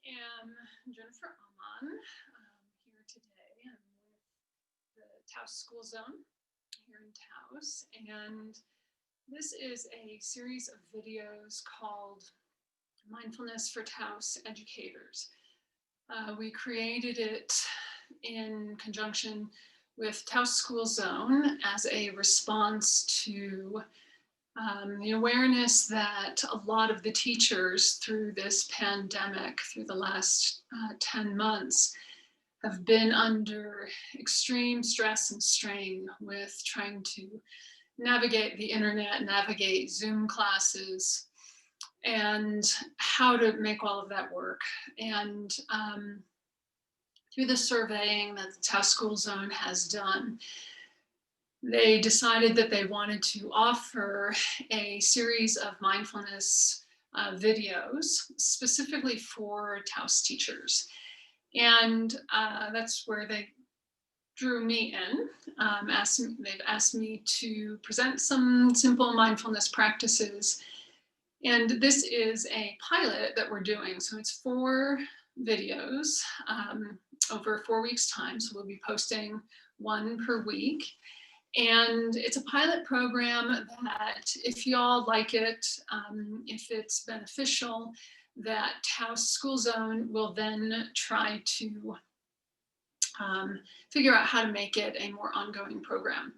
am Jennifer Aman here today. I'm with the Taos School Zone here in Taos, and this is a series of videos called Mindfulness for Taos Educators. We created it in conjunction with Taos School Zone as a response to the awareness that a lot of the teachers through this pandemic, through the last 10 months, have been under extreme stress and strain with trying to navigate the internet, navigate Zoom classes, and how to make all of that work. And through the surveying that the Taos School Zone has done, they decided that they wanted to offer a series of mindfulness videos specifically for Taos teachers. And that's where they drew me in. They've asked me to present some simple mindfulness practices. And this is a pilot that we're doing. So it's 4 videos over 4 weeks' time. So we'll be posting 1 per week. And it's a pilot program that if y'all like it, if it's beneficial, that Taos School Zone will then try to figure out how to make it a more ongoing program.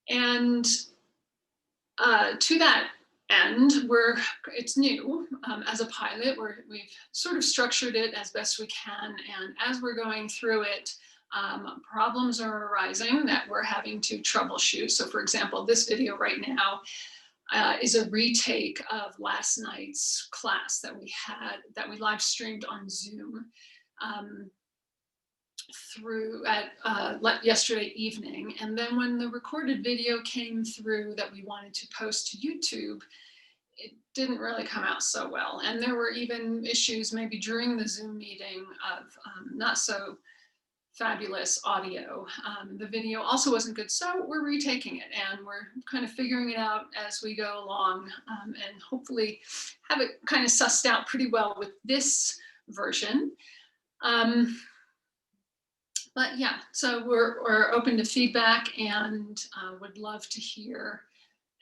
And to that end, it's new as a pilot. We've sort of structured it as best we can. And as we're going through it, problems are arising that we're having to troubleshoot. So for example, this video right now is a retake of last night's class that we live streamed on Zoom through at yesterday evening. And then when the recorded video came through that we wanted to post to YouTube, it didn't really come out so well. And there were even issues maybe during the Zoom meeting of not so fabulous audio. The video also wasn't good, so we're retaking it and we're kind of figuring it out as we go along, and hopefully have it kind of sussed out pretty well with this version. But yeah, so we're open to feedback and would love to hear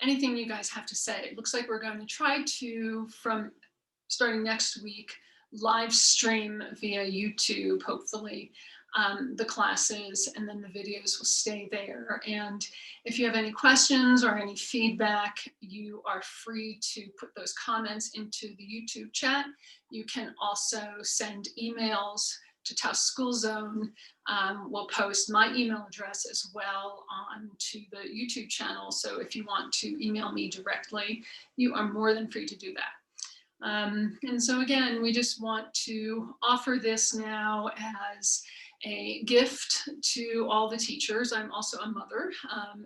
anything you guys have to say. It looks like we're going to try to, from starting next week, live stream via YouTube, hopefully, the classes, and then the videos will stay there. And if you have any questions or any feedback, you are free to put those comments into the YouTube chat. You can also send emails to Taos School Zone. We'll post my email address as well onto the YouTube channel. So if you want to email me directly, you are more than free to do that. And so again, we just want to offer this now as a gift to all the teachers. I'm also a mother,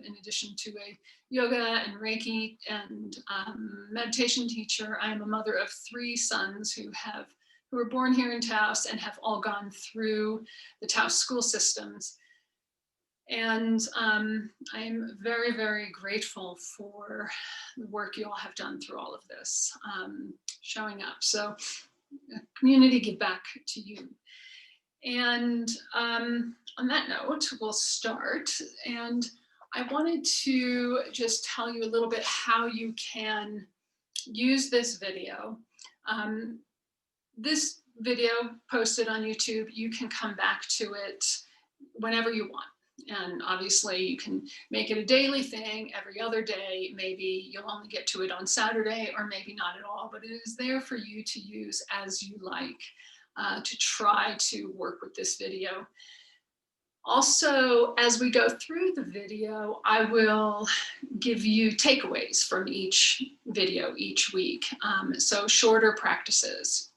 in addition to a yoga and Reiki and meditation teacher. I am a mother of 3 sons who were born here in Taos and have all gone through the Taos school systems. And I'm very, very grateful for the work you all have done through all of this, showing up. So community, give back to you. And on that note, we'll start. And I wanted to just tell you a little bit how you can use this video. This video posted on YouTube, you can come back to it whenever you want. And obviously you can make it a daily thing every other day. Maybe you'll only get to it on Saturday or maybe not at all, but it is there for you to use as you like, to try to work with this video. Also, as we go through the video, I will give you takeaways from each video each week. So shorter practices,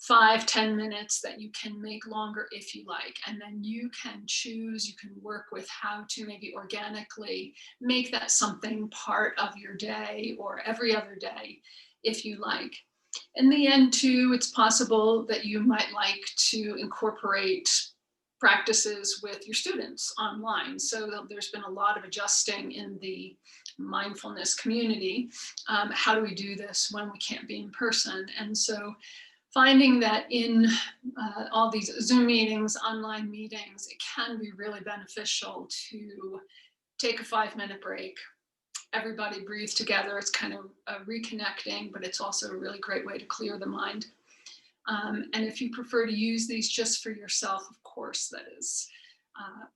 5-10 minutes that you can make longer if you like. And then you can choose, you can work with how to maybe organically make that something part of your day or every other day if you like. In the end too, it's possible that you might like to incorporate practices with your students online. So there's been a lot of adjusting in the mindfulness community. How do we do this when we can't be in person? And so finding that in all these Zoom meetings, online meetings, it can be really beneficial to take a 5-minute break. Everybody breathe together. It's kind of reconnecting, but it's also a really great way to clear the mind. And if you prefer to use these just for yourself, of course, that is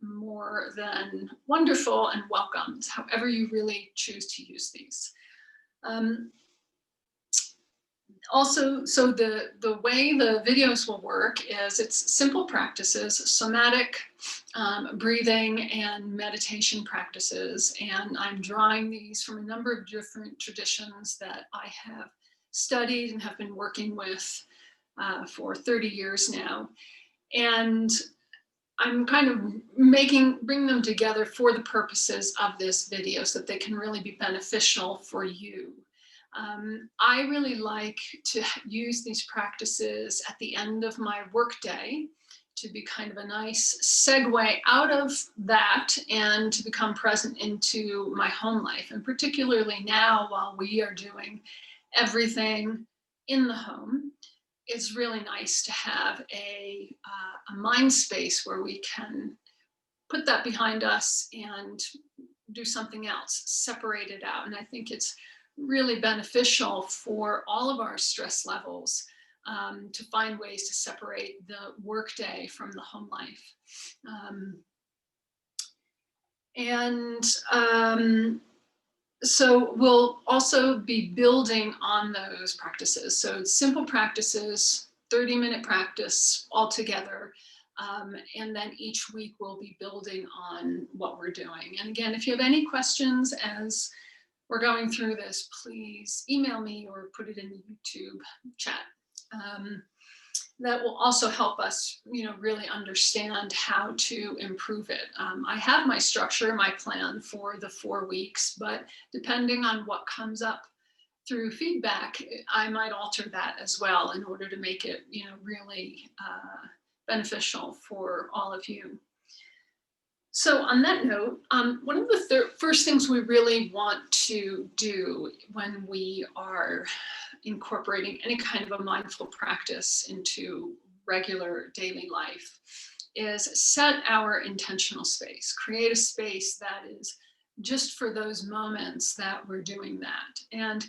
more than wonderful and welcome, however you really choose to use these. Also, so the way the videos will work is it's simple practices, somatic breathing and meditation practices. And I'm drawing these from a number of different traditions that I have studied and have been working with for 30 years now. And I'm kind of bring them together for the purposes of this video so that they can really be beneficial for you. I really like to use these practices at the end of my workday to be kind of a nice segue out of that and to become present into my home life. And particularly now, while we are doing everything in the home, it's really nice to have a mind space where we can put that behind us and do something else, separate it out. And I think it's really beneficial for all of our stress levels to find ways to separate the workday from the home life. So we'll also be building on those practices. So it's simple practices, 30-minute practice altogether. And then each week we'll be building on what we're doing. And again, if you have any questions as we're going through this, please email me or put it in the YouTube chat. That will also help us, really understand how to improve it. I have my structure, my plan for the 4 weeks, but depending on what comes up through feedback, I might alter that as well in order to make it, really beneficial for all of you. So on that note, one of the first things we really want to do when we are incorporating any kind of a mindful practice into regular daily life is set our intentional space, create a space that is just for those moments that we're doing that. And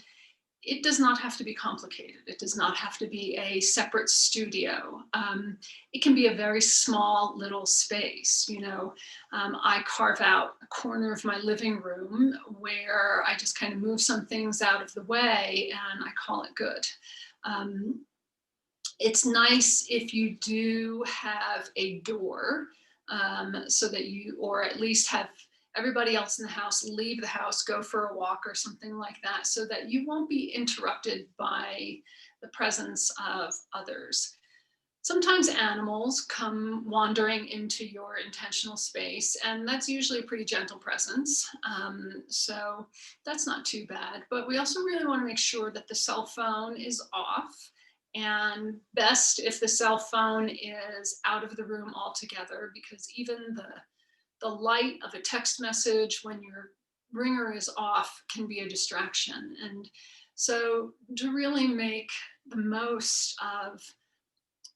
it does not have to be complicated. It does not have to be a separate studio. It can be a very small little space. I carve out a corner of my living room where I just kind of move some things out of the way and I call it good. It's nice if you do have a door so that you, or at least have everybody else in the house leave the house, go for a walk or something like that, so that you won't be interrupted by the presence of others. Sometimes animals come wandering into your intentional space, and that's usually a pretty gentle presence. So that's not too bad. But we also really want to make sure that the cell phone is off, and best if the cell phone is out of the room altogether, because even the light of a text message when your ringer is off can be a distraction. And so to really make the most of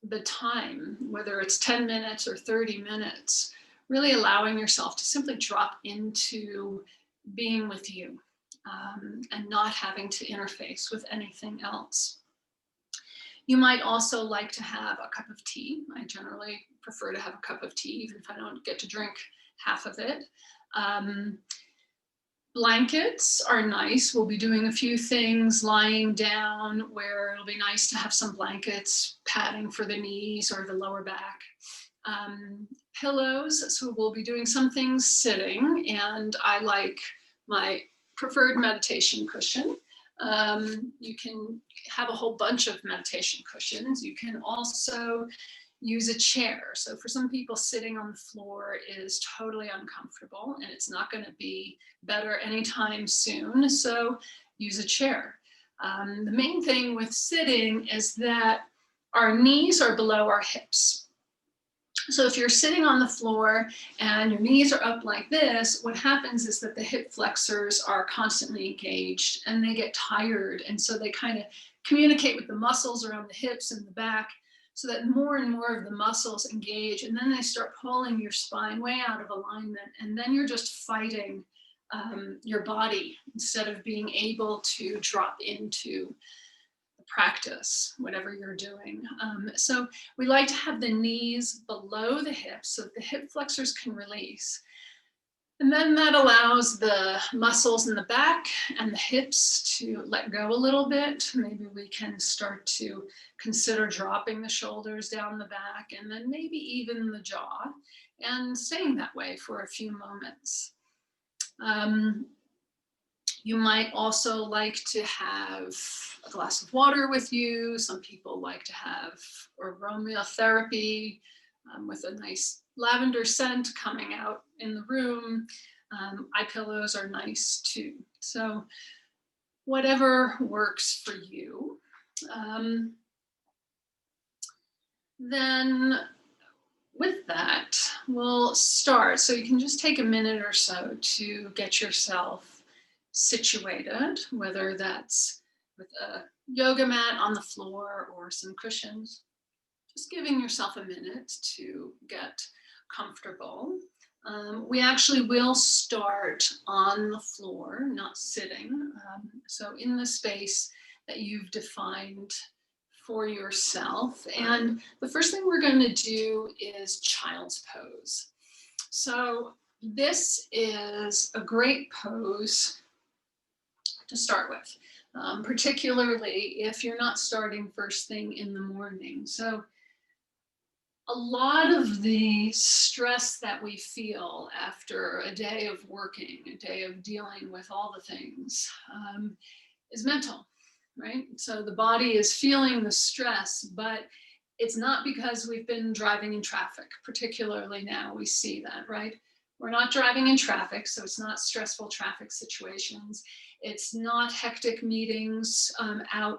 the time, whether it's 10 minutes or 30 minutes, really allowing yourself to simply drop into being with you and not having to interface with anything else. You might also like to have a cup of tea. I generally prefer to have a cup of tea, even if I don't get to drink half of it. Blankets are nice. We'll be doing a few things lying down where it'll be nice to have some blankets, padding for the knees or the lower back. Pillows, so we'll be doing some things sitting, and I like my preferred meditation cushion. You can have a whole bunch of meditation cushions. You can also use a chair. So for some people, sitting on the floor is totally uncomfortable and it's not going to be better anytime soon. So use a chair. The main thing with sitting is that our knees are below our hips. So if you're sitting on the floor and your knees are up like this, what happens is that the hip flexors are constantly engaged and they get tired. And so they kind of communicate with the muscles around the hips and the back so that more and more of the muscles engage, and then they start pulling your spine way out of alignment, and then you're just fighting your body instead of being able to drop into the practice, whatever you're doing. So we like to have the knees below the hips so that the hip flexors can release. And then that allows the muscles in the back and the hips to let go a little bit. Maybe we can start to consider dropping the shoulders down the back, and then maybe even the jaw, and staying that way for a few moments. You might also like to have a glass of water with you. Some people like to have aromatherapy with a nice lavender scent coming out in the room. Eye pillows are nice too. So whatever works for you. Then with that, we'll start. So you can just take a minute or so to get yourself situated, whether that's with a yoga mat on the floor or some cushions. Just giving yourself a minute to get comfortable. We actually will start on the floor, not sitting. So in the space that you've defined for yourself. And the first thing we're going to do is child's pose. So this is a great pose to start with, particularly if you're not starting first thing in the morning. So a lot of the stress that we feel after a day of working, a day of dealing with all the things, is mental, right? So the body is feeling the stress, but it's not because we've been driving in traffic. Particularly now we see that, right? We're not driving in traffic, so it's not stressful traffic situations. It's not hectic meetings out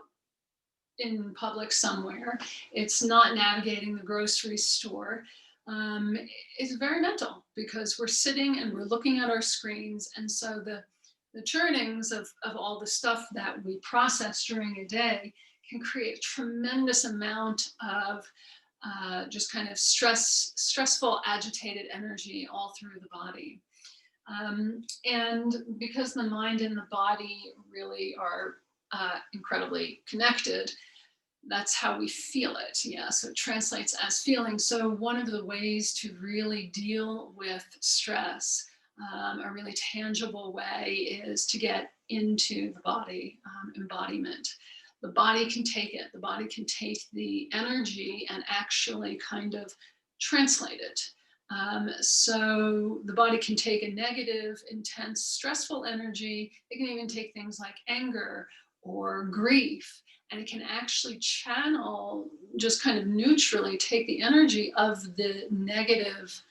in public somewhere. It's not navigating the grocery store. It's very mental because we're sitting and we're looking at our screens. And so the churnings of all the stuff that we process during a day can create a tremendous amount of just kind of stressful, agitated energy all through the body. And because the mind and the body really are incredibly connected, that's how we feel it. Yeah, so it translates as feeling. So one of the ways to really deal with stress, a really tangible way, is to get into the body embodiment. The body can take it. The body can take the energy and actually kind of translate it. So the body can take a negative, intense, stressful energy. It can even take things like anger or grief, and it can actually channel, just kind of neutrally take the energy of the negative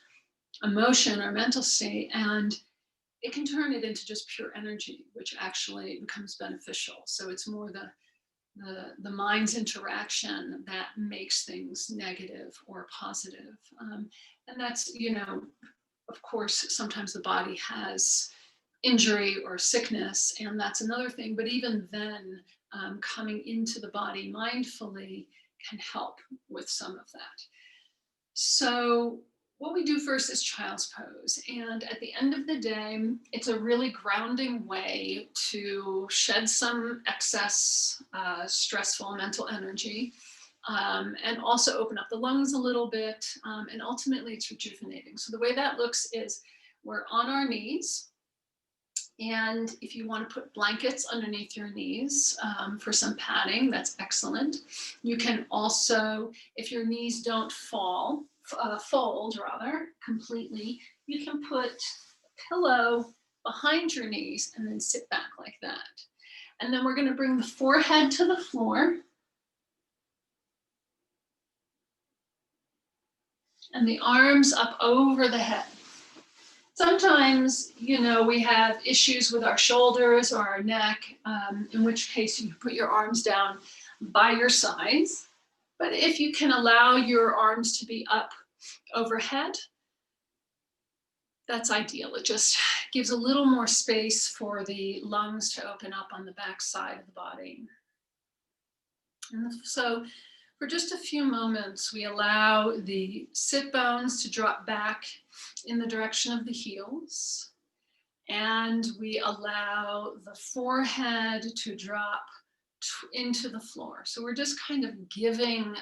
emotion or mental state, and it can turn it into just pure energy, which actually becomes beneficial. So it's more the mind's interaction that makes things negative or positive. And that's, of course, sometimes the body has injury or sickness, and that's another thing. But even then, coming into the body mindfully can help with some of that. So what we do first is child's pose. And at the end of the day, it's a really grounding way to shed some excess stressful mental energy, and also open up the lungs a little bit. And ultimately, it's rejuvenating. So the way that looks is we're on our knees. And if you want to put blankets underneath your knees for some padding, that's excellent. You can also, if your knees don't fold rather completely, you can put a pillow behind your knees and then sit back like that. And then we're going to bring the forehead to the floor and the arms up over the head. Sometimes, we have issues with our shoulders or our neck, in which case you put your arms down by your sides. But if you can allow your arms to be up overhead, that's ideal. It just gives a little more space for the lungs to open up on the back side of the body. And so for just a few moments, we allow the sit bones to drop back in the direction of the heels. And we allow the forehead to drop into the floor. So we're just kind of giving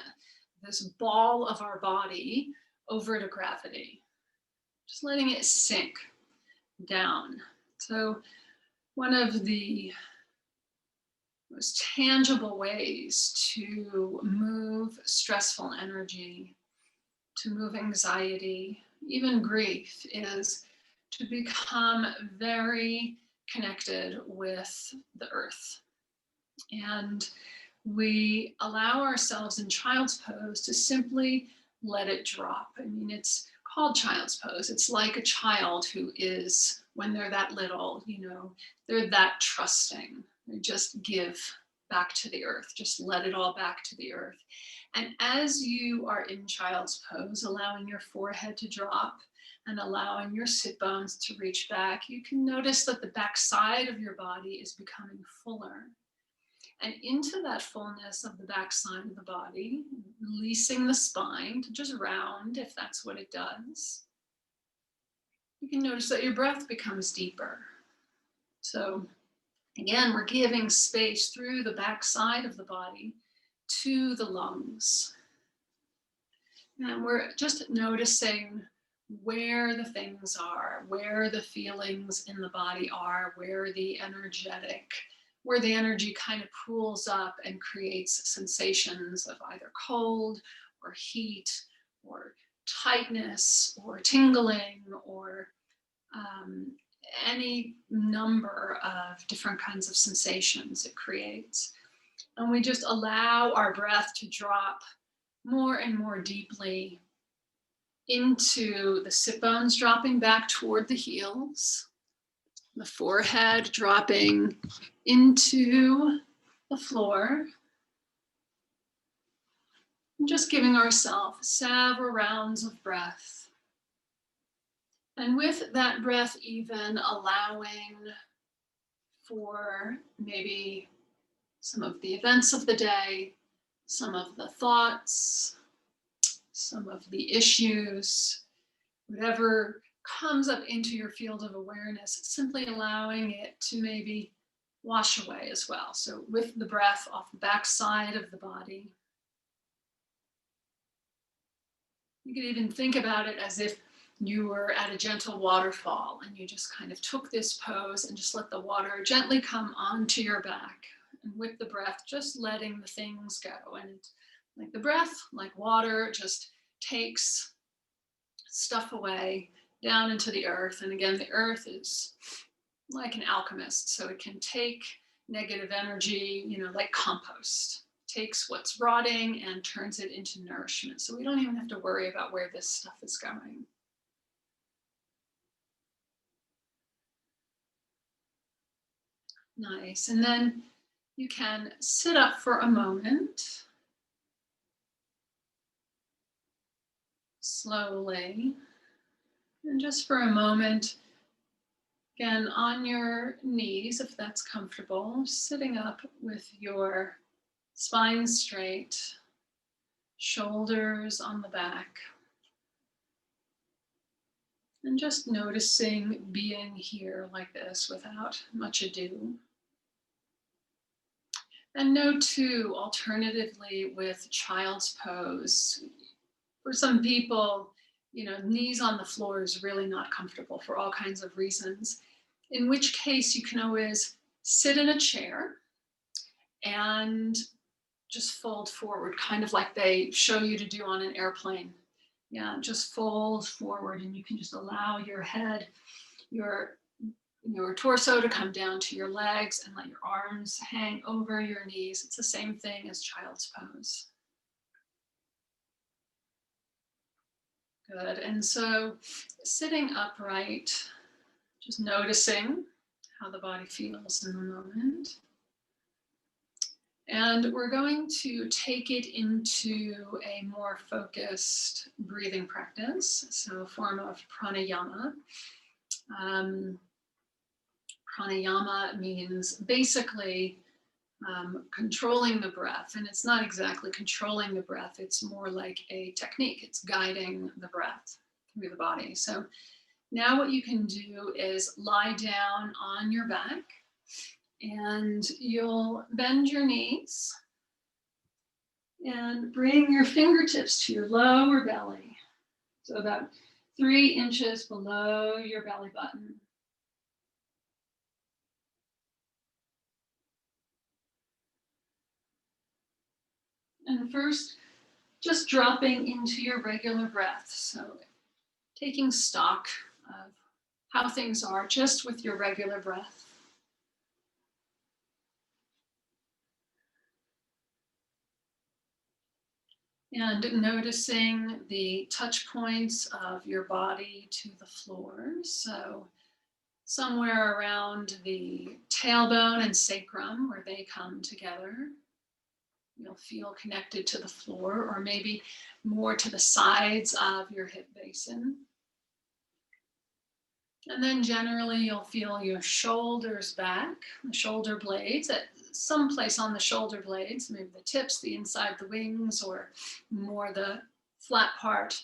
this ball of our body over to gravity, just letting it sink down. So one of the most tangible ways to move stressful energy, to move anxiety, even grief, is to become very connected with the earth. And we allow ourselves in child's pose to simply let it drop. I mean, it's called child's pose. It's like a child who is, when they're that little, they're that trusting. They just give back to the earth, just let it all back to the earth. And as you are in child's pose, allowing your forehead to drop and allowing your sit bones to reach back, you can notice that the back side of your body is becoming fuller. And into that fullness of the back side of the body, releasing the spine to just round if that's what it does. You can notice that your breath becomes deeper. So again, we're giving space through the back side of the body to the lungs. And we're just noticing where the things are, where the feelings in the body are, where the energy kind of pools up and creates sensations of either cold or heat or tightness or tingling or any number of different kinds of sensations it creates. And we just allow our breath to drop more and more deeply into the sit bones, dropping back toward the heels, the forehead dropping into the floor, and just giving ourselves several rounds of breath. And with that breath, even allowing for maybe some of the events of the day, some of the thoughts, some of the issues, whatever comes up into your field of awareness, simply allowing it to maybe wash away as well. So with the breath off the back side of the body, you could even think about it as if you were at a gentle waterfall and you just kind of took this pose and just let the water gently come onto your back. And with the breath, just letting the things go. And like the breath, like water, just takes stuff away down into the earth. And again, the earth is like an alchemist. So it can take negative energy, like compost. Takes what's rotting and turns it into nourishment. So we don't even have to worry about where this stuff is going. Nice. And then you can sit up for a moment. Slowly. And just for a moment, again, on your knees, if that's comfortable, sitting up with your spine straight, shoulders on the back. And just noticing being here like this without much ado. And note too, alternatively with child's pose, for some people, knees on the floor is really not comfortable for all kinds of reasons, in which case you can always sit in a chair and just fold forward, kind of like they show you to do on an airplane. Yeah, just fold forward and you can just allow your head, your torso to come down to your legs and let your arms hang over your knees. It's the same thing as child's pose. Good. And so sitting upright, just noticing how the body feels in the moment. And we're going to take it into a more focused breathing practice, so a form of pranayama. Pranayama means basically controlling the breath. And it's not exactly controlling the breath, it's more like a technique. It's guiding the breath through the body. So now what you can do is lie down on your back and you'll bend your knees and bring your fingertips to your lower belly. So about 3 inches below your belly button. And first, just dropping into your regular breath. So taking stock of how things are just with your regular breath. And noticing the touch points of your body to the floor. So somewhere around the tailbone and sacrum where they come together. You'll feel connected to the floor, or maybe more to the sides of your hip basin. And then generally you'll feel your shoulders back, the shoulder blades, at some place on the shoulder blades, maybe the tips, the inside the wings, or more the flat part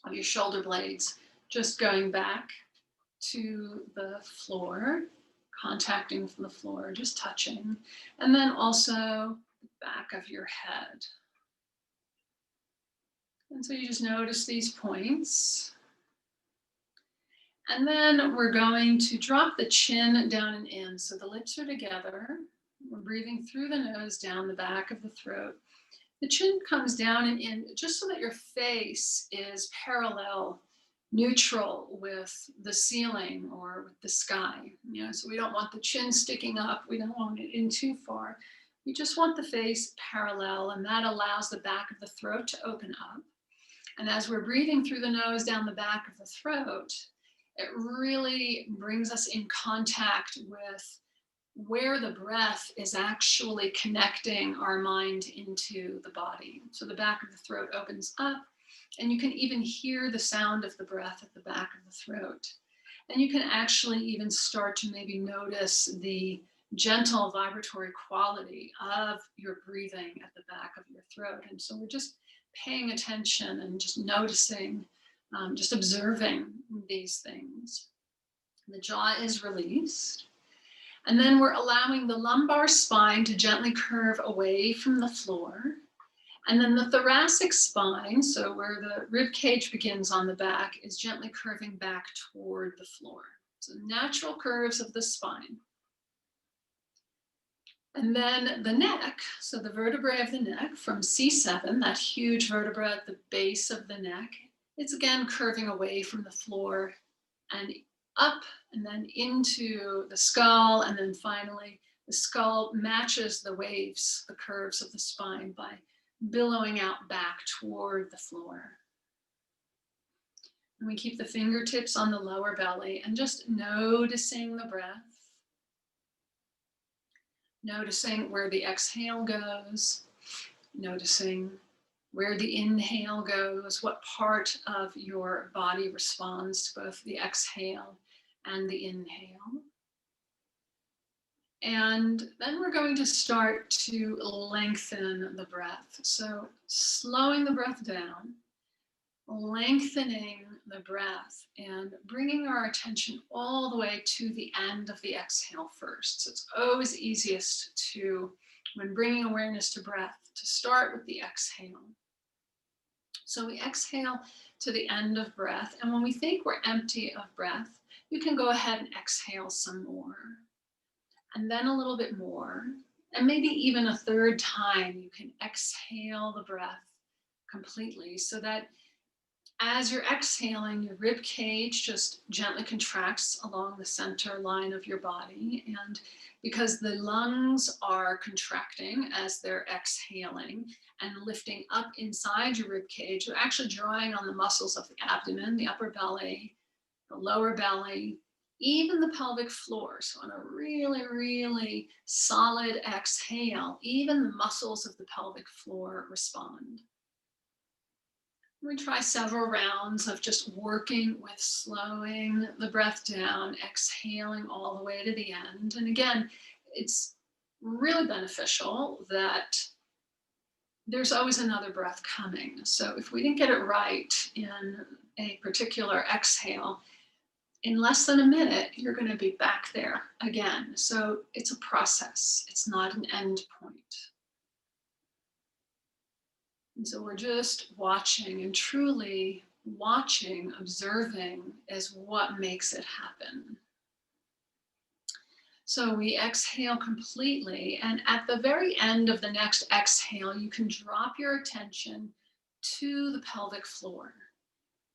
of your shoulder blades, just going back to the floor, contacting the floor, just touching. And then also the back of your head. And so you just notice these points. And then we're going to drop the chin down and in. So the lips are together. We're breathing through the nose, down the back of the throat. The chin comes down and in just so that your face is parallel, neutral with the ceiling or with the sky. So we don't want the chin sticking up. We don't want it in too far. We just want the face parallel, and that allows the back of the throat to open up. And as we're breathing through the nose down the back of the throat, it really brings us in contact with where the breath is actually connecting our mind into the body. So the back of the throat opens up, and you can even hear the sound of the breath at the back of the throat. And you can actually even start to maybe notice the gentle vibratory quality of your breathing at the back of your throat. And so we're just paying attention and just noticing, just observing these things. The jaw is released. And then we're allowing the lumbar spine to gently curve away from the floor. And then the thoracic spine, so where the rib cage begins on the back, is gently curving back toward the floor. So natural curves of the spine. And then the neck, so the vertebrae of the neck from C7, that huge vertebra at the base of the neck, it's again curving away from the floor and up and then into the skull. And then finally, the skull matches the waves, the curves of the spine by billowing out back toward the floor. And we keep the fingertips on the lower belly and just noticing the breath. Noticing where the exhale goes, noticing where the inhale goes, what part of your body responds to both the exhale and the inhale. And then we're going to start to lengthen the breath. So slowing the breath down, lengthening the breath, and bringing our attention all the way to the end of the exhale first. So it's always easiest to, when bringing awareness to breath, to start with the exhale. So we exhale to the end of breath, and when we think we're empty of breath, you can go ahead and exhale some more, and then a little bit more, and maybe even a third time you can exhale the breath completely, so that as you're exhaling, your rib cage just gently contracts along the center line of your body. And because the lungs are contracting as they're exhaling and lifting up inside your rib cage, you're actually drawing on the muscles of the abdomen, the upper belly, the lower belly, even the pelvic floor. So on a really, really solid exhale, even the muscles of the pelvic floor respond. We try several rounds of just working with slowing the breath down, exhaling all the way to the end. And again, it's really beneficial that there's always another breath coming. So if we didn't get it right in a particular exhale, in less than a minute, you're going to be back there again. So it's a process, it's not an end point. And so we're just watching, and truly watching, observing is what makes it happen. So we exhale completely, and at the very end of the next exhale, you can drop your attention to the pelvic floor.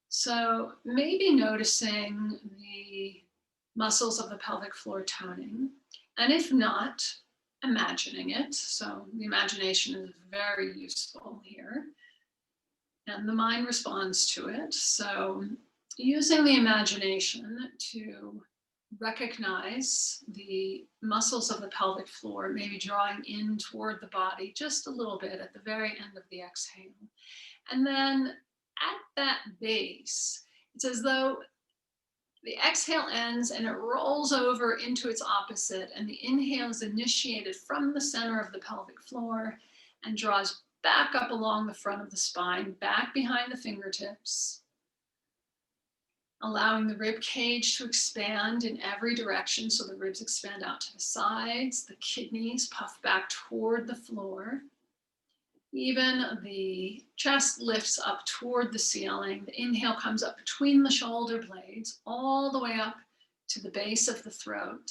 So maybe noticing the muscles of the pelvic floor toning, and if not, imagining it. So the imagination is very useful here, and the mind responds to it. So using the imagination to recognize the muscles of the pelvic floor, maybe drawing in toward the body just a little bit at the very end of the exhale. And then at that base, it's as though the exhale ends and it rolls over into its opposite, and the inhale is initiated from the center of the pelvic floor and draws back up along the front of the spine, back behind the fingertips, allowing the rib cage to expand in every direction. So the ribs expand out to the sides, the kidneys puff back toward the floor. Even the chest lifts up toward the ceiling. The inhale comes up between the shoulder blades, all the way up to the base of the throat.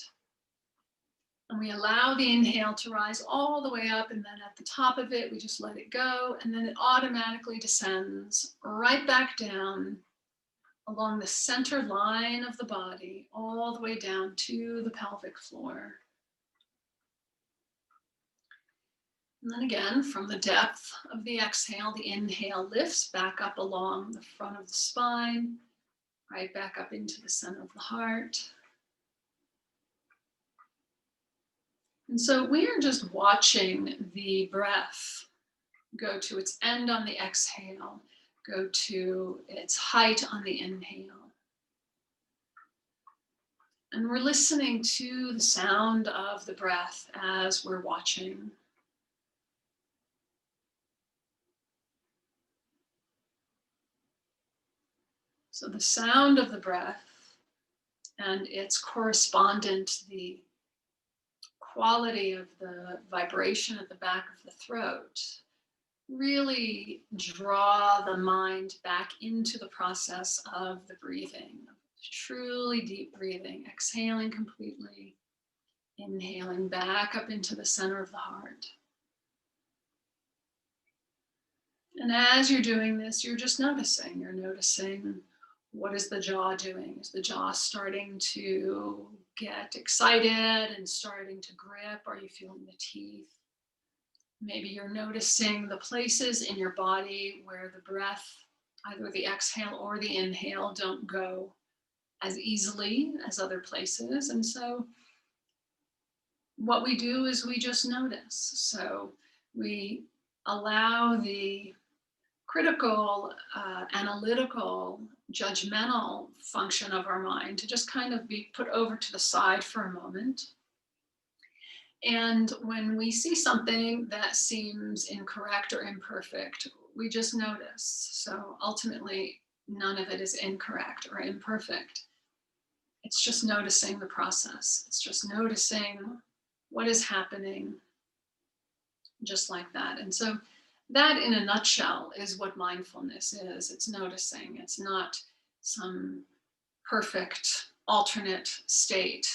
And we allow the inhale to rise all the way up, and then at the top of it, we just let it go, and then it automatically descends right back down along the center line of the body, all the way down to the pelvic floor. And then again, from the depth of the exhale, the inhale lifts back up along the front of the spine, right back up into the center of the heart. And so we are just watching the breath go to its end on the exhale, go to its height on the inhale. And we're listening to the sound of the breath as we're watching. So the sound of the breath and its correspondent, the quality of the vibration at the back of the throat, really draw the mind back into the process of the breathing, truly deep breathing, exhaling completely, inhaling back up into the center of the heart. And as you're doing this, you're just noticing. You're noticing, what is the jaw doing? Is the jaw starting to get excited and starting to grip? Are you feeling the teeth? Maybe you're noticing the places in your body where the breath, either the exhale or the inhale, don't go as easily as other places. And so what we do is we just notice. So we allow the critical, analytical, judgmental function of our mind to just kind of be put over to the side for a moment. And when we see something that seems incorrect or imperfect, we just notice. So ultimately, none of it is incorrect or imperfect. It's just noticing the process. It's just noticing what is happening, just like that. And so that, in a nutshell, is what mindfulness is. It's noticing. It's not some perfect alternate state.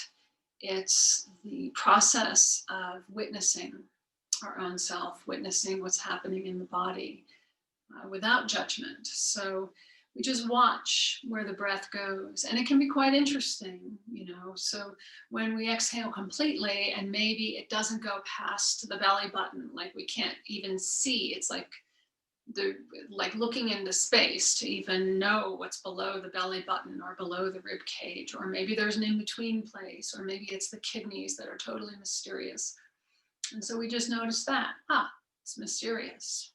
It's the process of witnessing our own self, witnessing what's happening in the body without judgment. So we just watch where the breath goes, and it can be quite interesting, So when we exhale completely and maybe it doesn't go past the belly button, like we can't even see, it's like looking into space to even know what's below the belly button or below the rib cage, or maybe there's an in-between place, or maybe it's the kidneys that are totally mysterious. And so we just notice that, it's mysterious,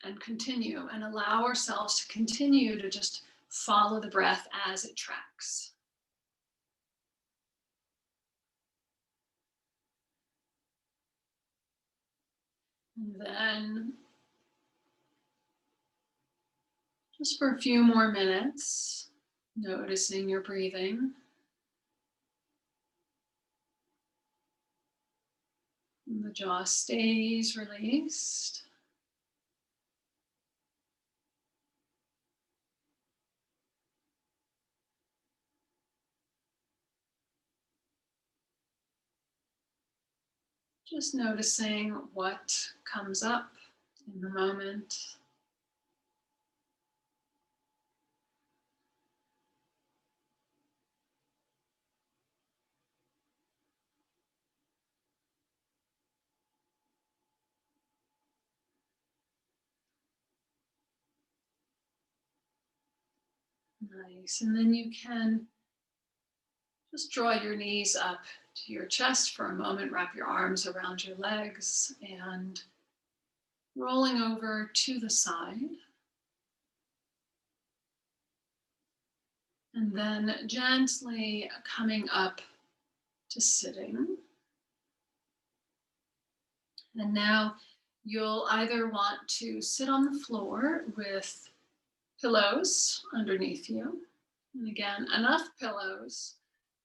and continue and allow ourselves to continue to just follow the breath as it tracks. And then just for a few more minutes, noticing your breathing. And the jaw stays released. Just noticing what comes up in the moment. Nice. And then you can just draw your knees up to your chest for a moment, wrap your arms around your legs, and rolling over to the side. And then gently coming up to sitting. And now you'll either want to sit on the floor with pillows underneath you. And again, enough pillows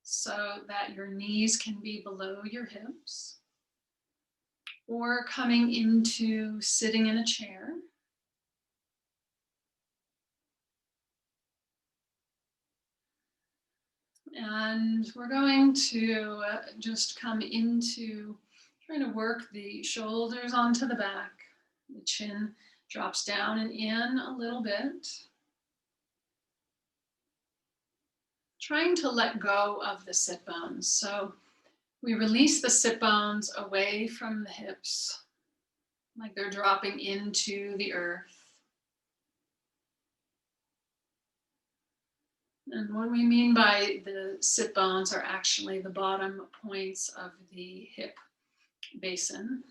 so that your knees can be below your hips. Or coming into sitting in a chair. And we're going to just come into trying to work the shoulders onto the back. The chin drops down and in a little bit. Trying to let go of the sit bones. So we release the sit bones away from the hips, like they're dropping into the earth. And what we mean by the sit bones are actually the bottom points of the hip basin,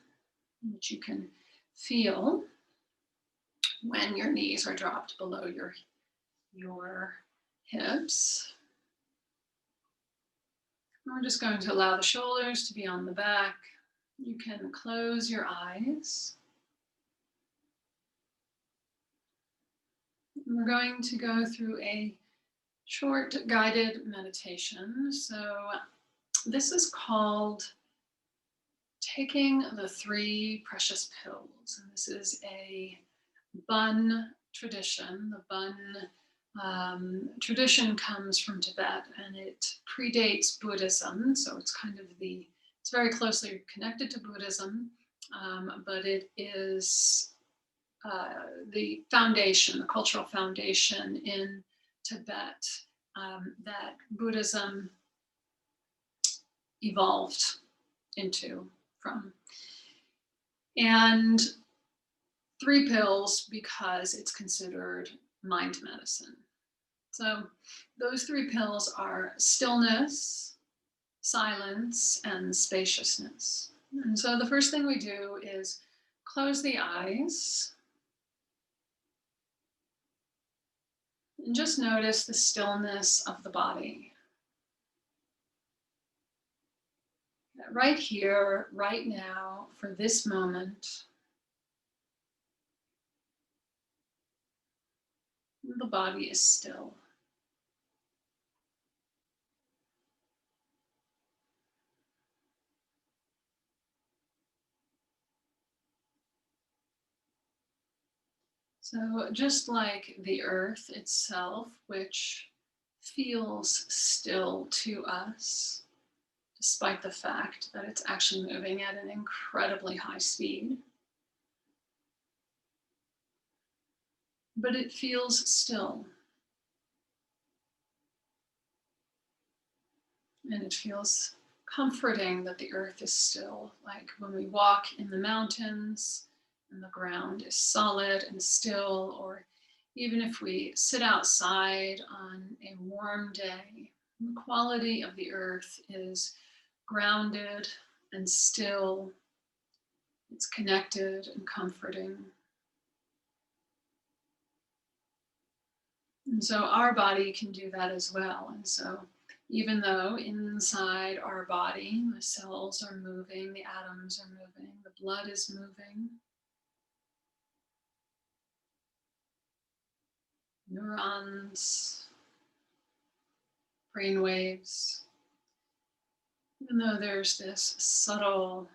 which you can feel when your knees are dropped below your hips. And we're just going to allow the shoulders to be on the back. You can close your eyes. And we're going to go through a short guided meditation. So this is called taking the three precious pills. And this is a Bun tradition. The Bun tradition comes from Tibet and it predates Buddhism. So it's it's very closely connected to Buddhism, but it is the foundation, the cultural foundation in Tibet that Buddhism evolved from. And 3 pills because it's considered mind medicine. So those 3 pills are stillness, silence, and spaciousness. And so the first thing we do is close the eyes and just notice the stillness of the body. Right here, right now, for this moment, the body is still. So just like the earth itself, which feels still to us, despite the fact that it's actually moving at an incredibly high speed, but it feels still. And it feels comforting that the earth is still. Like when we walk in the mountains and the ground is solid and still, or even if we sit outside on a warm day, the quality of the earth is grounded and still. It's connected and comforting. And so our body can do that as well. And so even though inside our body, the cells are moving, the atoms are moving, the blood is moving, neurons, brain waves. Even though there's this subtle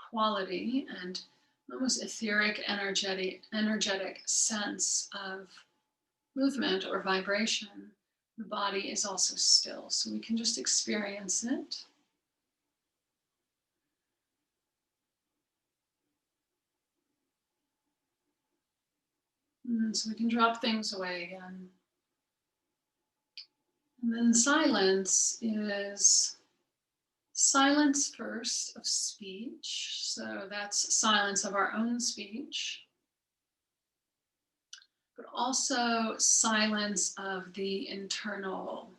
quality and almost etheric, energetic sense of movement or vibration, the body is also still. So we can just experience it. And so we can drop things away again. And then silence is silence first of speech. So that's silence of our own speech, but also silence of the internal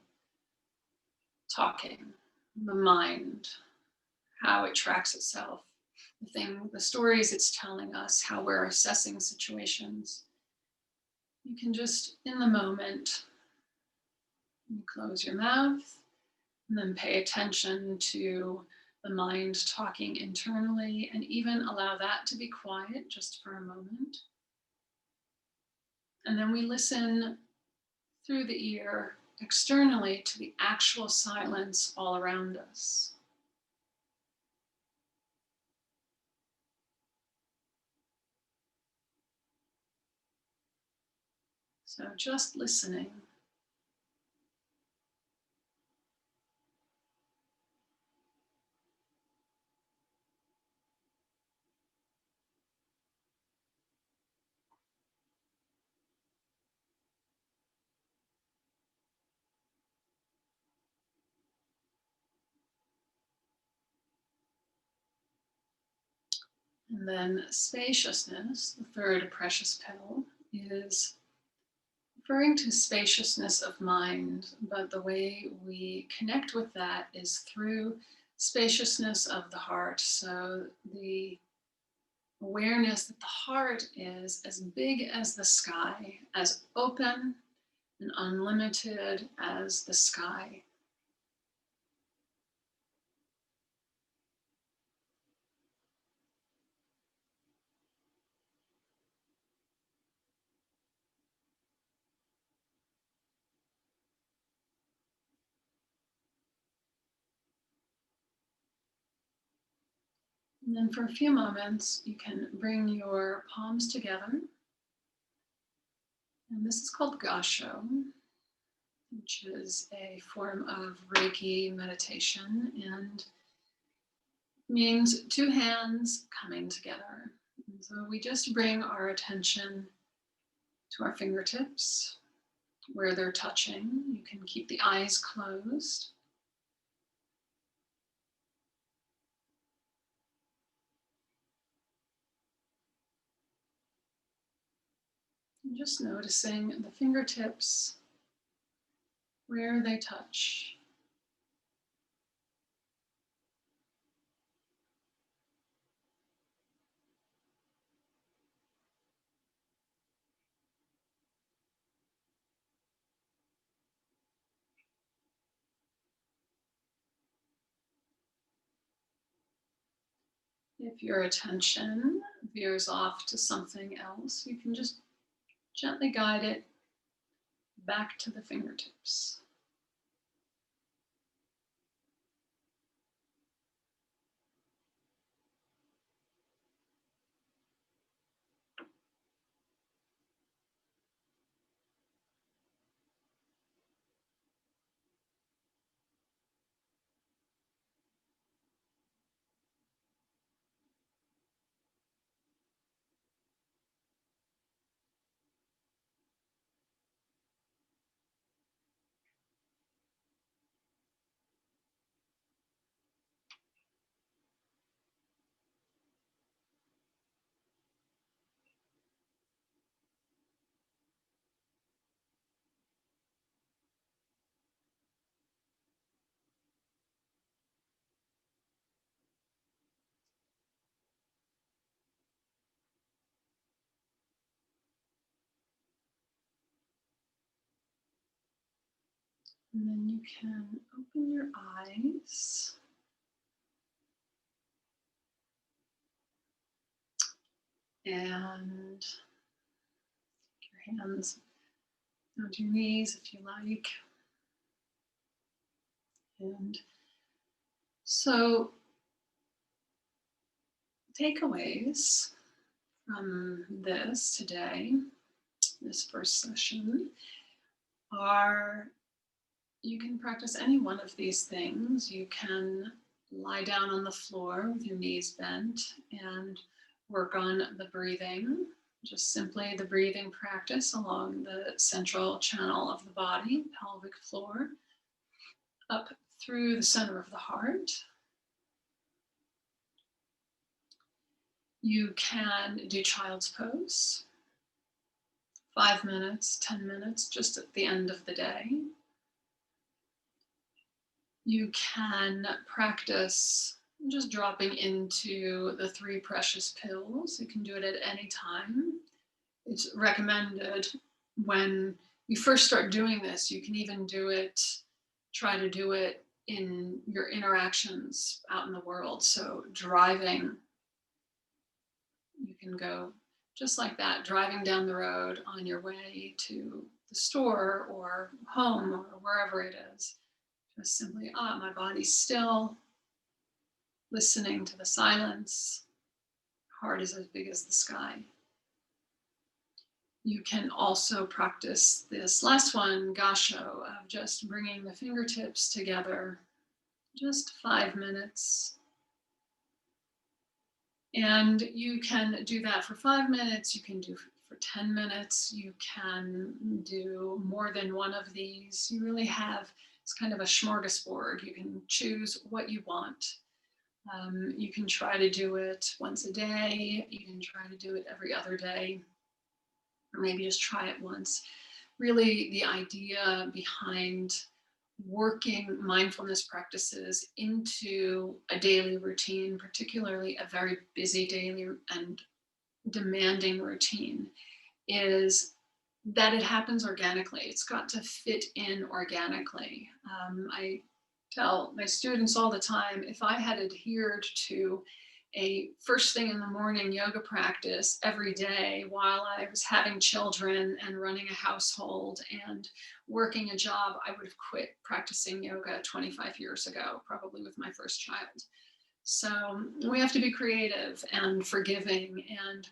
talking, the mind, how it tracks itself, the stories it's telling us, how we're assessing situations. You can just, in the moment, close your mouth and then pay attention to the mind talking internally, and even allow that to be quiet just for a moment. And then we listen through the ear externally to the actual silence all around us. So just listening. And then spaciousness, the third precious petal, is referring to spaciousness of mind, but the way we connect with that is through spaciousness of the heart. So the awareness that the heart is as big as the sky, as open and unlimited as the sky. And then for a few moments, you can bring your palms together. And this is called Gasho, which is a form of Reiki meditation and means two hands coming together. And so we just bring our attention to our fingertips where they're touching. You can keep the eyes closed. And just noticing the fingertips where they touch. If your attention veers off to something else, you can just gently guide it back to the fingertips. And then you can open your eyes and your hands down to your knees if you like. And so takeaways from this today, this first session, are you can practice any one of these things. You can lie down on the floor with your knees bent and work on the breathing, just simply the breathing practice along the central channel of the body, pelvic floor, up through the center of the heart. You can do child's pose, 5 minutes, 10 minutes, just at the end of the day. You can practice just dropping into the 3 precious pills. You can do it at any time. It's recommended when you first start doing this. You can even do it, try to do it in your interactions out in the world. So driving, you can go just like that, driving down the road on your way to the store or home or wherever it is. Just simply, my body's still, listening to the silence. Heart is as big as the sky. You can also practice this last one, gasho, of just bringing the fingertips together, just 5 minutes. And you can do that for 5 minutes. You can do for 10 minutes. You can do more than one of these. You really have, it's kind of a smorgasbord. You can choose what you want. You can try to do it once a day. You can try to do it every other day, or maybe just try it once. Really, the idea behind working mindfulness practices into a daily routine, particularly a very busy daily and demanding routine, is that it happens organically. It's got to fit in organically. I tell my students all the time, if I had adhered to a first thing in the morning yoga practice every day while I was having children and running a household and working a job, I would have quit practicing yoga 25 years ago, probably with my first child. So we have to be creative and forgiving and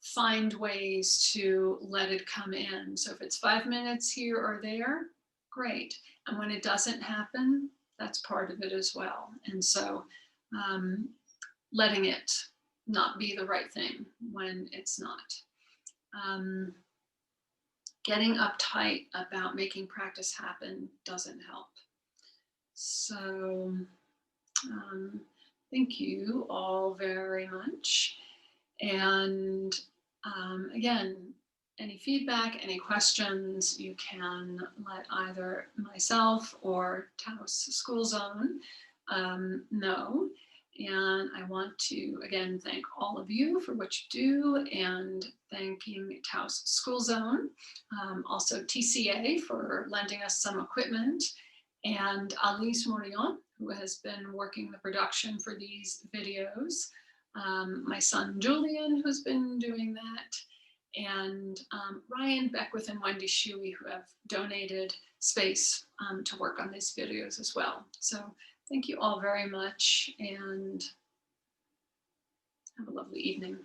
find ways to let it come in. So if it's 5 minutes here or there, great. And when it doesn't happen, that's part of it as well. And so letting it not be the right thing when it's not. Getting uptight about making practice happen doesn't help. So thank you all very much. And again, any feedback, any questions, you can let either myself or Taos School Zone know. And I want to, again, thank all of you for what you do, and thanking Taos School Zone, also TCA for lending us some equipment, and Alice Morion, who has been working the production for these videos, my son Julian, who's been doing that, and Ryan Beckwith and Wendy Shuey, who have donated space to work on these videos as well. So thank you all very much, and have a lovely evening.